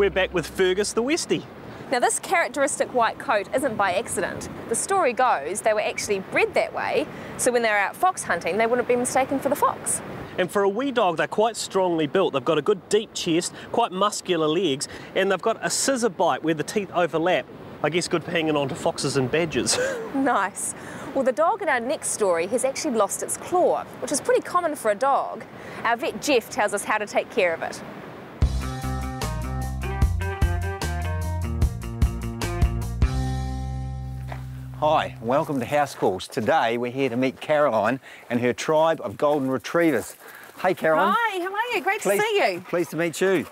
We're back with Fergus the Westie. Now this characteristic white coat isn't by accident. The story goes they were actually bred that way, so when they were out fox hunting they wouldn't be mistaken for the fox. And for a wee dog, they're quite strongly built. They've got a good deep chest, quite muscular legs, and they've got a scissor bite where the teeth overlap. I guess good for hanging on to foxes and badgers. Nice. Well, the dog in our next story has actually lost its claw, which is pretty common for a dog. Our vet Jeff tells us how to take care of it. Hi, welcome to House Calls. Today we're here to meet Caroline and her tribe of golden retrievers. Hey Caroline. Hi, how are you? Great to see you. Pleased to meet you.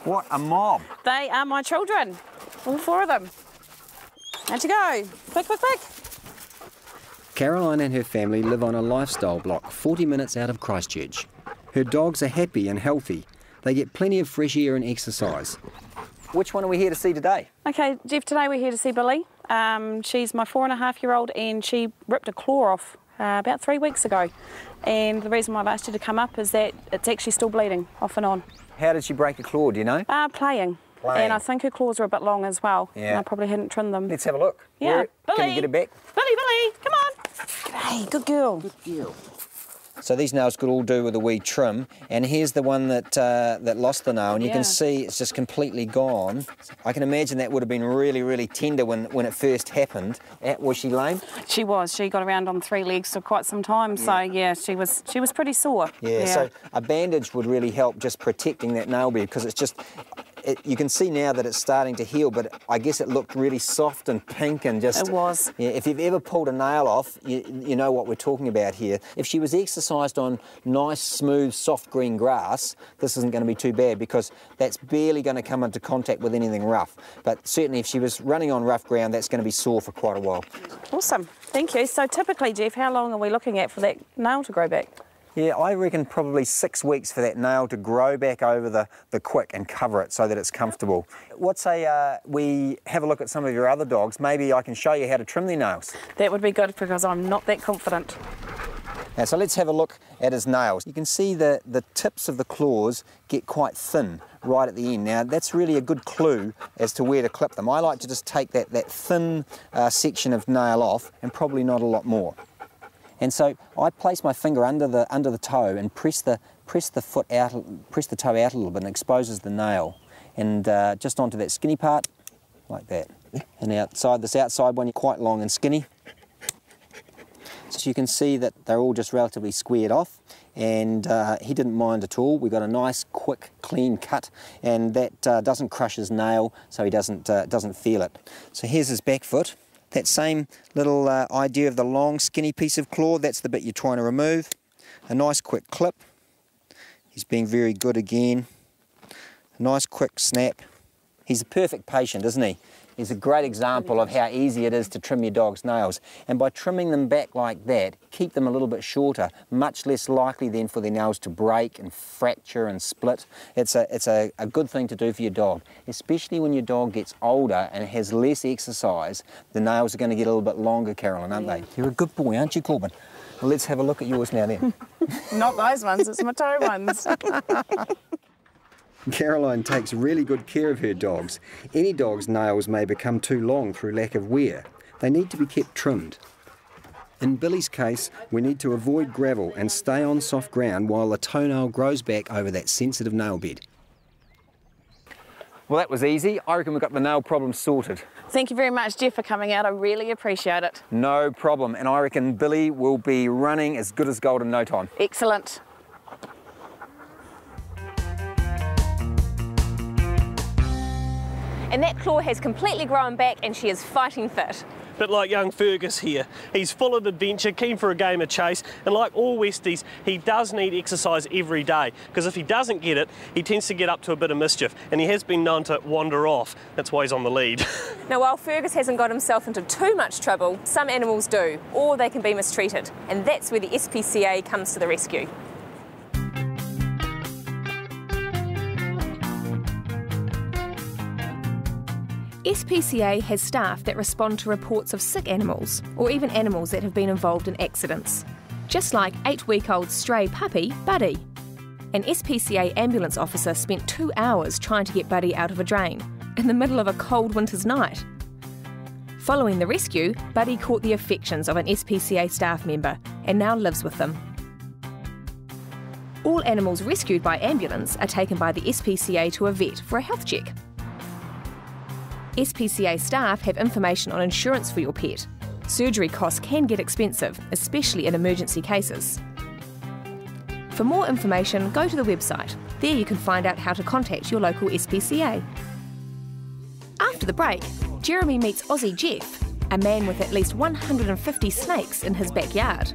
What a mob. They are my children, all four of them. Out you go. Quick, quick, quick. Caroline and her family live on a lifestyle block 40 minutes out of Christchurch. Her dogs are happy and healthy. They get plenty of fresh air and exercise. Which one are we here to see today? Okay, Jeff, today we're here to see Billy. She's my 4.5-year-old and she ripped a claw off about 3 weeks ago. And the reason why I've asked you to come up is that it's actually still bleeding off and on. How did she break a claw, do you know? Playing. And I think her claws are a bit long as well. Yeah. And I probably hadn't trimmed them. Let's have a look. Yeah. Billy. Can you get it back? Billy, come on. Hey, good girl. Good girl. So these nails could all do with a wee trim, and here's the one that lost the nail, and you can see it's just completely gone. I can imagine that would have been really, really tender when it first happened. Was she lame? She was. She got around on 3 legs for quite some time, so yeah, she was pretty sore. Yeah, so a bandage would really help just protecting that nail bed, because it's just... you can see now that it's starting to heal, but I guess it looked really soft and pink and just... It was. Yeah, if you've ever pulled a nail off, you know what we're talking about here. If she was exercised on nice, smooth, soft green grass, this isn't going to be too bad because that's barely going to come into contact with anything rough. But certainly if she was running on rough ground, that's going to be sore for quite a while. Awesome. Thank you. So typically, Jeff, how long are we looking at for that nail to grow back? Yeah, I reckon probably 6 weeks for that nail to grow back over the quick and cover it so that it's comfortable. What say we have a look at some of your other dogs? Maybe I can show you how to trim their nails. That would be good because I'm not that confident. Now, so let's have a look at his nails. You can see the tips of the claws get quite thin right at the end. Now, that's really a good clue as to where to clip them. I like to just take that thin section of nail off and probably not a lot more. And so I place my finger under the toe and press the foot out, press the toe out a little bit, and exposes the nail, and just onto that skinny part, like that. And this outside one, quite long and skinny. So you can see that they're all just relatively squared off, and he didn't mind at all. We got a nice, quick, clean cut, and that doesn't crush his nail, so he doesn't feel it. So here's his back foot. That same little idea of the long, skinny piece of claw, that's the bit you're trying to remove. A nice quick clip. He's being very good again. A nice quick snap. He's a perfect patient, isn't he? He's a great example of how easy it is to trim your dog's nails. And by trimming them back like that, keep them a little bit shorter, much less likely then for their nails to break and fracture and split. It's a good thing to do for your dog, especially when your dog gets older and has less exercise. The nails are going to get a little bit longer, Caroline, aren't they? You're a good boy, aren't you, Corbin? Well, let's have a look at yours now then. Not those ones, it's my toe ones. Caroline takes really good care of her dogs. Any dog's nails may become too long through lack of wear. They need to be kept trimmed. In Billy's case, we need to avoid gravel and stay on soft ground while the toenail grows back over that sensitive nail bed. Well, that was easy. I reckon we've got the nail problem sorted. Thank you very much, Jeff, for coming out. I really appreciate it. No problem. And I reckon Billy will be running as good as gold in no time. Excellent. And that claw has completely grown back and she is fighting fit. Bit like young Fergus here. He's full of adventure, keen for a game of chase, and like all Westies, he does need exercise every day, because if he doesn't get it, he tends to get up to a bit of mischief, and he has been known to wander off. That's why he's on the lead. Now, while Fergus hasn't got himself into too much trouble, some animals do, or they can be mistreated, and that's where the SPCA comes to the rescue. SPCA has staff that respond to reports of sick animals, or even animals that have been involved in accidents. Just like 8-week-old stray puppy, Buddy. An SPCA ambulance officer spent 2 hours trying to get Buddy out of a drain, in the middle of a cold winter's night. Following the rescue, Buddy caught the affections of an SPCA staff member and now lives with them. All animals rescued by ambulance are taken by the SPCA to a vet for a health check. SPCA staff have information on insurance for your pet. Surgery costs can get expensive, especially in emergency cases. For more information, go to the website. There you can find out how to contact your local SPCA. After the break, Jeremy meets Aussie Jeff, a man with at least 150 snakes in his backyard.